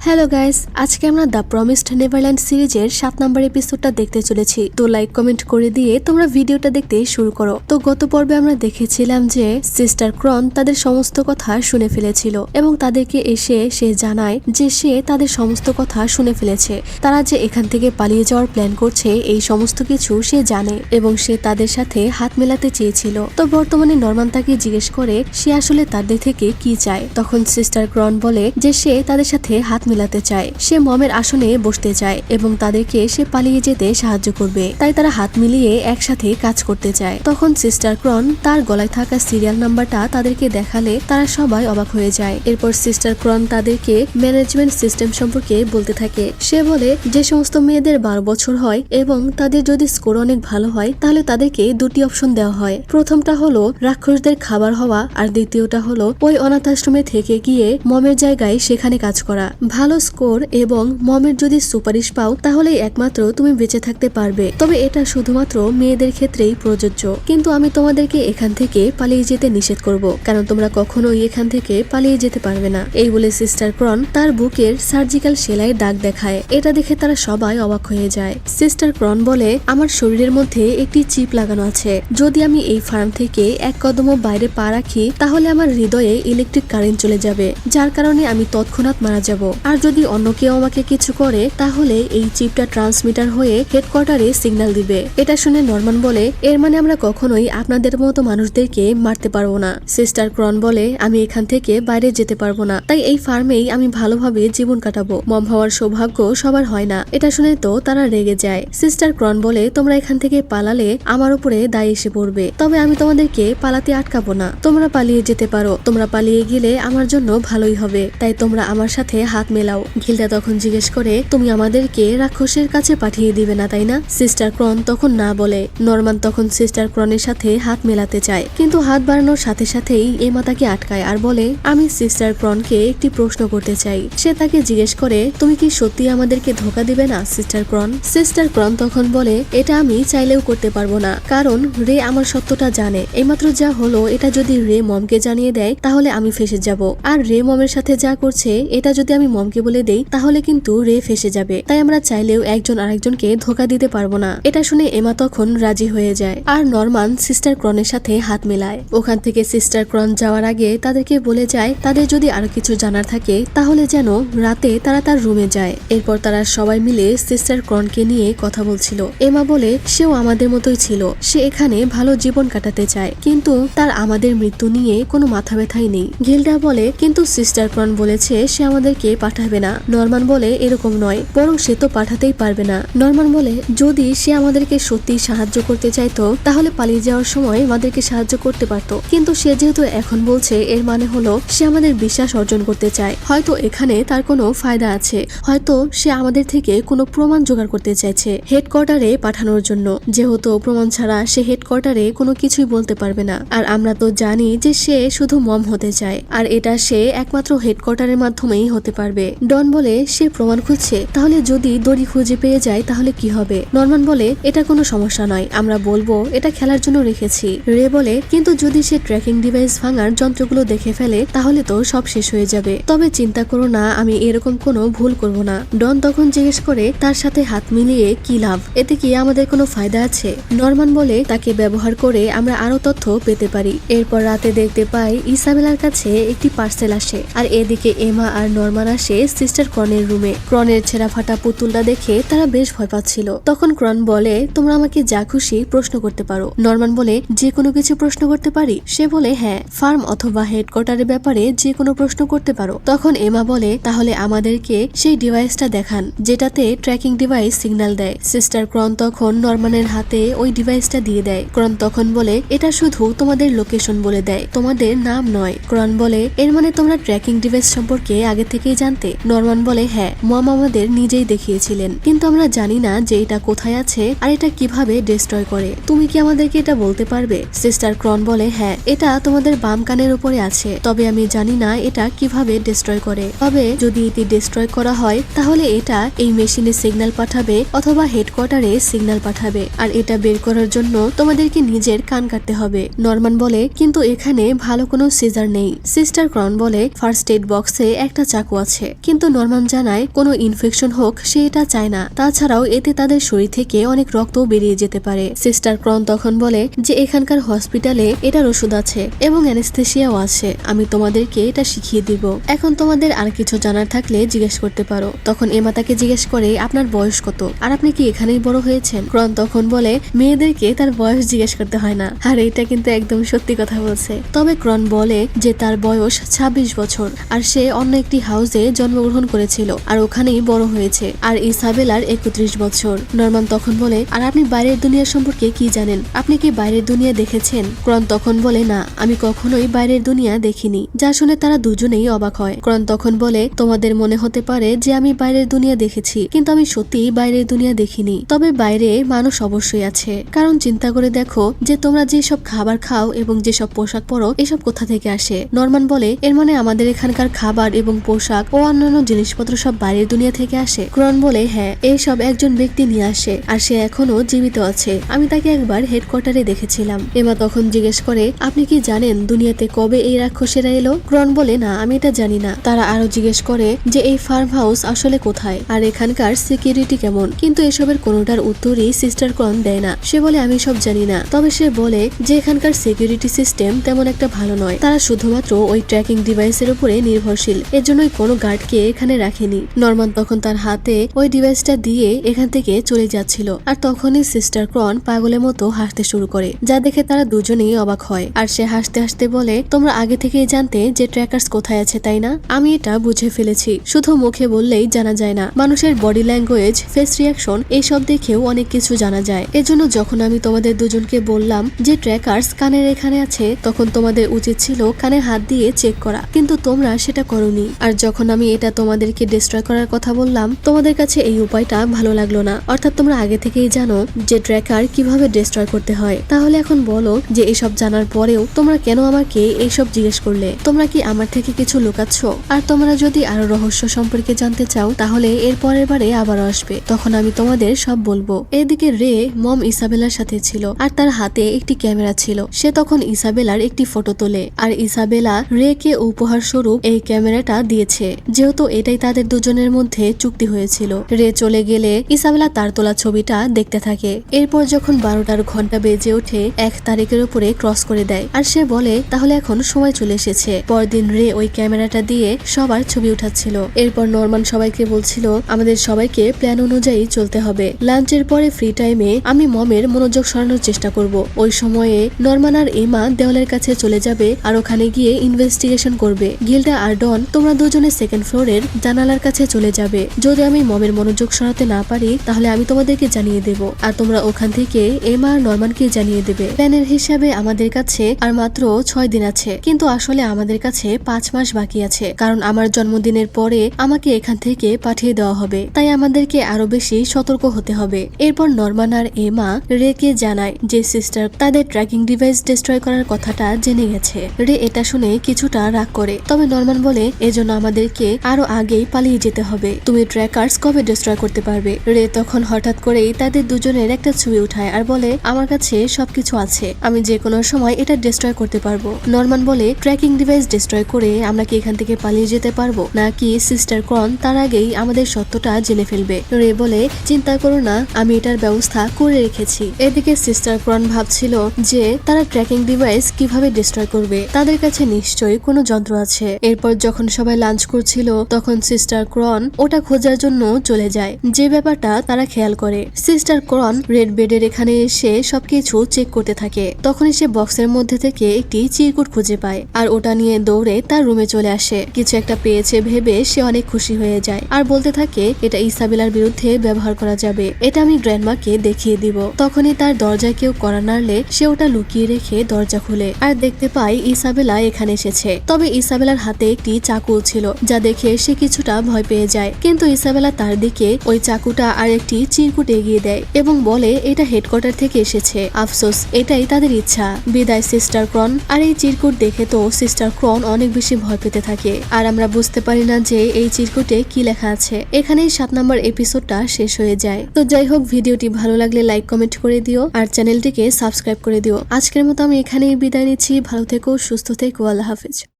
Hello guys, আজকে আমরা the promised Neverland সিরিজের 7 নম্বর এপিসোডটা দেখতে চলেছি। তো লাইক কমেন্ট করে দিয়ে তোমরা ভিডিওটা দেখতে শুরু করো। তো গত পর্বে আমরা দেখেছিলাম যে সিস্টার ক্রন তাদের সমস্ত কথা শুনে ফেলেছিল এবং তাদেরকে এসে সে জানায় যে সে তাদের সমস্ত কথা শুনে ফেলেছে। তারা যে এখান থেকে পালিয়ে যাওয়ার প্ল্যান করছে এই সমস্ত কিছু সে জানে এবং সে তাদের সাথে হাত মেলাতে চেয়েছিল। তো বর্তমানে নরমান তাকে জিজ্ঞেস করে সে আসলে তাদের থেকে কি চায়। তখন সিস্টার ক্রন বলে যে সে তাদের সাথে হাত মেলাতে চায়, সে মমের আসনে বসতে চায় এবং তাদেরকে সে পালিয়ে যেতে সাহায্য করবে, তাই তারা হাত মিলিয়ে একসাথে কাজ করতে চায়। তখন সিস্টার ক্রন তার গলায় থাকা সিরিয়াল নাম্বারটা তাদেরকে দেখালে তারা সবাই অবাক হয়ে যায়। এরপর সিস্টার ক্রন তাদেরকে ম্যানেজমেন্ট সিস্টেম সম্পর্কে বলতে থাকে। সে বলে যে সমস্ত মেয়েদের 12 বছর হয় এবং তাদের যদি স্কোর অনেক ভালো হয় তাহলে তাদেরকে দুটি অপশন দেওয়া হয়। প্রথমটা হলো রাক্ষসদের খাবার হওয়া আর দ্বিতীয়টা হলো ওই অনাথ আশ্রমে থেকে গিয়ে মমের জায়গায় সেখানে কাজ করা। ভালো স্কোর এবং মমের যদি সুপারিশ পাও তাহলেই একমাত্র তুমি বেঁচে থাকতে পারবে, তবে এটা শুধুমাত্র মেয়েদের ক্ষেত্রেই প্রযোজ্য। কিন্তু আমি তোমাদেরকে এখান থেকে পালিয়ে যেতে নিষেধ করব, কারণ তোমরা কখনোই এখান থেকে পালিয়ে যেতে পারবে না। এই বলে সিস্টার ক্রন তার বুকের সার্জিক্যাল সেলাইয়ের দাগ দেখায়। এটা দেখে তারা সবাই অবাক হয়ে যায়। সিস্টার ক্রন বলে আমার শরীরের মধ্যে একটি চিপ লাগানো আছে, যদি আমি এই ফার্ম থেকে এক কদমও বাইরে পা রাখি তাহলে আমার হৃদয়ে ইলেকট্রিক কারেন্ট চলে যাবে, যার কারণে আমি তৎক্ষণাৎ মারা যাব। আর যদি অন্য কেউ আমাকে কিছু করে তাহলে এই চিপটা ট্রান্সমিটার হয়ে হেডকোয়ার্টারে সিগন্যাল দিবে। এটা শুনে নরমান বলে এর মানে আমরা কখনোই আপনাদের মতো মানুষদেরকে মারতে পারবো না। সিস্টার ক্রন বলে আমি এখান থেকে বাইরে যেতে পারবো না, তাই এই ফার্মেই আমি ভালোভাবে জীবন কাটাবো। মম হওয়ার সৌভাগ্য সবার হয় না। এটা শুনে তো তারা রেগে যায়। সিস্টার ক্রন বলে তোমরা এখান থেকে পালালে আমার উপরে দায় এসে পড়বে, তবে আমি তোমাদেরকে পালাতে আটকাবো না। তোমরা পালিয়ে যেতে পারো, তোমরা পালিয়ে গেলে আমার জন্য ভালোই হবে, তাই তোমরা আমার সাথে হাত মেলাও। গিল্ডা তখন জিজ্ঞেস করে তুমি আমাদেরকে রাক্ষসের কাছে পাঠিয়ে দিবে না তাই না? সিস্টার ক্রন তখন না বলে। নরমান তখন সিস্টার ক্রনের সাথে হাত মেলাতে চায়, কিন্তু হাত বাড়ানোর সাথে সাথেই এমা তাকে আটকায় আর বলে আমি সিস্টার ক্রনকে একটি প্রশ্ন করতে চাই। সে তাকে জিজ্ঞেস করে তুমি কি সত্যি আমাদেরকে ধোকা দিবে না সিস্টার ক্রন? সিস্টার ক্রন তখন বলে এটা আমি চাইলেও করতে পারবো না, কারণ রে আমার সত্যটা জানে। এইমাত্র যা হলো এটা যদি রে মমকে জানিয়ে দেয় তাহলে আমি ফেসে যাব, আর রে মমের সাথে যা করছে এটা যদি আমি মমকে বলে দেই তাহলে কিন্তু রে ফেসে যাবে, তাই আমরা চাইলেও একজন আরেকজনকে ধোকা দিতে পারবো না। এটা শুনে এমা তখন রাজি হয়ে যায় আর নরমান সিস্টার ক্রনের সাথে হাত মেলায়। ওখান থেকে সিস্টার ক্রন যাওয়ার আগে তাদেরকে বলে যায় তাদের যদি আরো কিছু জানার থাকে তাহলে যেন রাতে তারা তার রুমে যায়। এরপর তারা সবাই মিলে সিস্টার ক্রনকে নিয়ে কথা বলছিল। এমা বলে সেও আমাদের মতোই ছিল, সে এখানে ভালো জীবন কাটাতে চায়, কিন্তু তার আমাদের মৃত্যু নিয়ে কোনো মাথা ব্যথাই নেই। গিল্ডা বলে কিন্তু সিস্টার ক্রন বলেছে সে আমাদেরকে পাঠাবে না। নরমান বলে এরকম নয়, বরং সে তো পাঠাতেই পারবে না। নরমান বলে যদি সে আমাদেরকে সত্যি সাহায্য করতে চাইতো তাহলে পালিয়ে যাওয়ার সময় আমাদেরকে সাহায্য করতে পারতো, কিন্তু সে যেহেতু এখন বলছে এর মানে হলো সে আমাদের বিশ্বাস অর্জন করতে চায়। হয়তো এখানে তার কোনো ফায়দা আছে, হয়তো সে আমাদের থেকে কোনো প্রমাণ জোগাড় করতে চাইছে হেডকোয়ার্টারে পাঠানোর জন্য, যেহেতু প্রমাণ ছাড়া সে হেডকোয়ার্টারে কোনো কিছুই বলতে পারবে না। আর আমরা তো জানি যে সে শুধু মম হতে চায়, আর এটা সে একমাত্র হেডকোয়ার্টারের মাধ্যমেই হতে পারবে। ডন বলে সে প্রমাণ খুঁজছে, তাহলে যদি দড়ি খুঁজে পেয়ে যায় তাহলে কি হবে? নরমান বলে এটা কোনো সমস্যা নয়, আমরা বলবো এটা খেলার জন্য রেখেছি। রে বলে কিন্তু যদি সে ট্র্যাকিং ডিভাইস ভাঙার যন্ত্রগুলো দেখে ফেলে তাহলে তো সব শেষ হয়ে যাবে, তবে চিন্তা করো না, আমি এরকম কোনো ভুল করব না। ডন তখন জিজ্ঞেস করে তার সাথে হাত মিলিয়ে কি লাভ, এতে কি আমাদের কোনো ফায়দা আছে? নরমান বলে তাকে ব্যবহার করে আমরা আরো তথ্য পেতে পারি। এরপর রাতে দেখতে পাই ইসাবেলার কাছে একটি পার্সেল আসে, আর এদিকে এমা আর নরমান আসে সিস্টার ক্রনের রুমে। ক্রনের ছেঁড়া ফাটা পুতুলটা দেখে তারা বেশ ভয় পাচ্ছিল। তখন ক্রন বলে তোমরা আমাকে যা খুশি প্রশ্ন করতে পারো। নরমান বলে যে কোনো কিছু প্রশ্ন করতে পারি? সে বলে হ্যাঁ, ফার্ম অথবা হেডকোয়ার্টারের ব্যাপারে যে কোনো প্রশ্ন করতে পারো। তখন এমা বলে তাহলে আমাদেরকে সেই ডিভাইসটা দেখান যেটাতে ট্র্যাকিং ডিভাইস সিগন্যাল দেয়। সিস্টার ক্রন তখন নরমানের হাতে ওই ডিভাইসটা দিয়ে দেয়। ক্রন তখন বলে এটা শুধু তোমাদের লোকেশন বলে দেয়, তোমাদের নাম নয়। ক্রন বলে এর মানে তোমরা ট্র্যাকিং ডিভাইস সম্পর্কে আগে থেকেই জানতে? নরমান বলে হ্যাঁ, মম আমাদের নিজেই দেখিয়েছিলেন, কিন্তু আমরা জানি না যে এটা কোথায় আছে আর এটা কিভাবে ডিস্ট্রয় করে। তুমি কি আমাদেরকে এটা বলতে পারবে? সিস্টার ক্রন বলে হ্যাঁ, এটা তোমাদের বাম কানের উপরে আছে, তবে আমি জানি না এটা কিভাবে ডিস্ট্রয় করে। তবে যদি এটি ডিস্ট্রয় করা হয় তাহলে এটা এই মেশিনে সিগন্যাল পাঠাবে অথবা হেডকোয়ার্টারে সিগন্যাল পাঠাবে, আর এটা বের করার জন্য তোমাদেরকে নিজের কান কাটতে হবে। নরমান বলে কিন্তু এখানে ভালো কোনো সিজার নেই। সিস্টার ক্রন বলে ফার্স্ট এড বক্সে একটা চাকু আছে, কিন্তু নরমান জানায় কোনো ইনফেকশন হোক সে এটা চায় না, তাছাড়াও এতে তাদের শরীর থেকে অনেক রক্ত বেরিয়ে যেতে পারে। সিস্টার ক্রন তখন বলে যে এখানকার হসপিটালে এটার ওষুধ আছে এবং অ্যানেস্থেসিয়াও আছে, আমি তোমাদেরকে এটা শিখিয়ে দিব। এখন তোমাদের আর কিছু জানার থাকলে জিজ্ঞেস করতে পারো। তখন এমা তাকে জিজ্ঞেস করে আপনার বয়স কত আর আপনি কি এখানেই বড় হয়েছেন? ক্রন তখন বলে মেয়েদেরকে তার বয়স জিজ্ঞেস করতে হয় না। আর এটা কিন্তু একদম সত্যি কথা বলছে। তবে ক্রন বলে যে তার বয়স 26 বছর আর সে অন্য একটি হাউসে জন্মগ্রহণ করেছিল আর ওখানেই বড় হয়েছে। আর ইসাবেলার 31 বছর। নরমান তখন বলে আর আপনি বাইরের দুনিয়া সম্পর্কে কি জানেন? আপনি কি বাইরের দুনিয়া দেখেছেন? ক্রন তখন বলে না, আমি কখনোই বাইরের দুনিয়া দেখিনি। যা শুনে তারা দুজনেই অবাক হয়। ক্রন তখন বলে তোমাদের মনে হতে পারে যে আমি বাইরের দুনিয়া দেখেছি, কিন্তু আমি সত্যি বাইরের দুনিয়া দেখিনি। তবে বাইরে মানুষ অবশ্যই আছে, কারণ চিন্তা করে দেখো যে তোমরা যেসব খাবার খাও এবং যেসব পোশাক পরো এসব কোথা থেকে আসে? নরমান বলে এর মানে আমাদের এখানকার খাবার এবং পোশাক ও অন্যান্য জিনিসপত্র সব বাইরের দুনিয়া থেকে আসে। ক্রন বলে হ্যাঁ, এইসব একজন ব্যক্তি নিয়ে আসে আর সে এখনো জীবিত আছে। আমি তাকে একবার হেডকোয়ার্টারে দেখেছিলাম। এমা তখন জিজ্ঞেস করে আপনি কি জানেন দুনিয়াতে কবে এই রাক্ষসেরা এলো? ক্রন বলে না, আমি এটা জানি না। তারা আরো জিজ্ঞেস করে যে এই ফার্ম হাউস আসলে কোথায় আর এখানকার সিকিউরিটি কেমন, কিন্তু এসবের কোনোটার উত্তরই সিস্টার ক্রন দেয় না। সে বলে আমি সব জানি না। তবে সে বলে যে এখানকার সিকিউরিটি সিস্টেম তেমন একটা ভালো নয়, তারা শুধুমাত্র ওই ট্র্যাকিং ডিভাইসের উপরে নির্ভরশীল, এর জন্যই কোনো গার্ডকে এখানে রাখেনি। নরমান তখন তার হাতে ওই ডিভাইসটা দিয়ে এখান থেকে চলে যাচ্ছিল আর তখনই সিস্টার ক্রন পাগলের মতো হাসতে শুরু করে, যা দেখে তারা দুজনেই অবাক হয়। আর সে হাসতে হাসতে বলে তোমরা আগে থেকেই জানতে যে ট্র্যাকার্স কোথায় আছে তাই না? আমি এটা বুঝে ফেলেছি, শুধু মুখে বললেই জানা যায় না, মানুষের বডি ল্যাঙ্গুয়েজ, ফেস রিয়াকশন এইসব দেখেও অনেক কিছু জানা যায়। এজন্য যখন আমি তোমাদের দুজনকে বললাম যে ট্র্যাকার্স কানের এখানে আছে, তখন তোমাদের উচিত ছিল কানে হাত দিয়ে চেক করা, কিন্তু তোমরা সেটা করোনি। আর যখন আমি এটা তোমাদেরকে ডিস্ট্রয় করার কথা বললাম, তোমাদের কাছে এই উপায়টা ভালো লাগলো না, অর্থাৎ তোমরা আগে থেকেই জানো যে ট্র্যাকার কিভাবে ডিস্ট্রয় করতে হয়। তাহলে এখন বলো যে এসব জানার পরেও তোমরা কেন আমাকে এইসব জিজ্ঞেস করলে? তোমরা কি আমার থেকে কিছু লুকাচ্ছ? আর তোমরা যদি আরো রহস্য সম্পর্কে জানতে চাও তাহলে এর পরের বারে আবারও আসবে, তখন আমি তোমাদের সব বলবো। এদিকে রে মম ইসাবেলার সাথে ছিল আর তার হাতে একটি ক্যামেরা ছিল। সে তখন ইসাবেলার একটি ফটো তোলে আর ইসাবেলা রে কে উপহার স্বরূপ এই ক্যামেরাটা দিয়েছে, যেহেতু এটাই তাদের দুজনের মধ্যে চুক্তি হয়েছিল। রে চলে গেলে ইসাবেলা তার তোলা ছবিটা দেখতে থাকে। এরপর যখন 12টার ঘন্টা বেজে ওঠে 1 তারিখের উপরে ক্রস করে দেয় আর সে বলে তাহলে এখন সময় চলে এসেছে। পরদিন রে ওই ক্যামেরাটা দিয়ে সবার ছবি উঠাচ্ছিল। এরপর নরমান সবাইকে বলছিল আমাদের সবাইকে প্ল্যান অনুযায়ী চলতে হবে। লাঞ্চের পরে ফ্রি টাইমে আমি মমের মনোযোগ সরানোর চেষ্টা করব। ওই সময়ে নরমান আর এমা দেওয়ালের কাছে চলে যাবে আর ওখানে গিয়ে ইনভেস্টিগেশন করবে। গিল্ডা আর ডন তোমরা দুজনে সেকেন্ড ফ্লোরের জানালার কাছে চলে যাবে। যদি আমি মমের মনোযোগ সরাতে না পারি তাহলে আমি তোমাদেরকে জানিয়ে দেব আর তোমরা ওখান থেকে এমা আর নরমানকে জানিয়ে দেবে। প্ল্যানের হিসাবে আমাদের কাছে আর মাত্র 6 দিন আছে, কিন্তু আসলে আমাদের কাছে 5 মাস বাকি আছে, কারণ আমার জন্মদিনের পরে আমাকে এখান থেকে পাঠিয়ে দেওয়া হবে, তাই আমাদেরকে আরো বেশি সতর্ক হতে হবে। এরপর নরমান আর এমা রেকে জানায় যে সিস্টার তাদের ট্র্যাকিং ডিভাইস ডিস্ট্রয় করার কথাটা জেনে গেছে। রে এটা শুনে কিছুটা রাগ করে, তবে নরমান বলে এজন্য আমাদেরকে আরো আগেই পালিয়ে যেতে হবে। তুমি ট্র্যাকার্স কবে ডিস্ট্রয় করতে পারবে? রে তখন হঠাৎ করেই তাদের দুজনের একটা ছবি উঠায় আর বলে আমার কাছে সবকিছু আছে, আমি যে কোনো সময় এটা ডিস্ট্রয় করতে পারবো। নরমান বলে ট্র্যাকিং ডিভাইস ডিস্ট্রয় করে আমরা কি এখান থেকে পালিয়ে যেতে পারবো, নাকি সিস্টার ক্রন তার আগেই আমাদের সত্যটা জেনে ফেলবে? রে বলে চিন্তা করো না, আমি এটার ব্যবস্থা করে রেখেছি। এদিকে সিস্টার ক্রন ভাবছিল যে তারা ট্র্যাকিং ডিভাইস কিভাবে ডিস্ট্রয় করবে, তাদের কাছে নিশ্চয়ই কোনো যন্ত্র আছে। এরপর যখন সবাই লাঞ্চ করছিল তখন সিস্টার ক্রন ওটা খোঁজার জন্য চলে যায়, যে ব্যাপারটা তারা খেয়াল করে। সিস্টার ক্রন রেড বেডের এখানে এসে সবকিছু চেক করতে থাকে। তখনই সে বক্সের মধ্যে থেকে একটি চিরকুট খুঁজে পায় আর ওটা নিয়ে দৌড়ে তার রুমে চলে আসে। কিছু একটা পেয়েছে ভেবে সে অনেক খুশি হয়ে যায় আর বলতে থাকে এটা ইসাবেলার বিরুদ্ধে ব্যবহার করা যাবে, এটা আমি গ্র্যান্ডমাকে দেখিয়ে দিব। তখনই তার দরজায় কেউ কড়া নাড়লে সে ওটা লুকিয়ে রেখে দরজা খুলে আর দেখতে পায় ইসাবেলা এখানে এসেছে। তবে ইসাবেলার হাতে একটি চাকু ছিল, যা দেখে সে কিছুটা ভয় পেয়ে যায়, কিন্তু ইসাবেলা তার দিকে ওই চাকুটা আর একটি চিরকুট এগিয়ে দেয় এবং বলে এটা হেডকোয়ার্টার থেকে এসেছে, আফসোস এটাই তাদের ইচ্ছা, বিদায় সিস্টার ক্রন। আর এই চিরকুট দেখে তো সিস্টার ক্রন অনেক বেশি ভয় পেতে থাকে আর আমরা বুঝতে পারি না যে এই চিরকুটে কি লেখা আছে। এখানেই 7 নম্বর এপিসোডটা শেষ হয়ে যায়। তো যাই হোক, ভিডিওটি ভালো লাগলে লাইক কমেন্ট করে দিও আর চ্যানেলটিকে সাবস্ক্রাইব করে দিও। আজকের মতো আমি এখানেই বিদায় নিচ্ছি। ভালো থেকো, সুস্থ থেকো, আল্লাহ হাফেজ।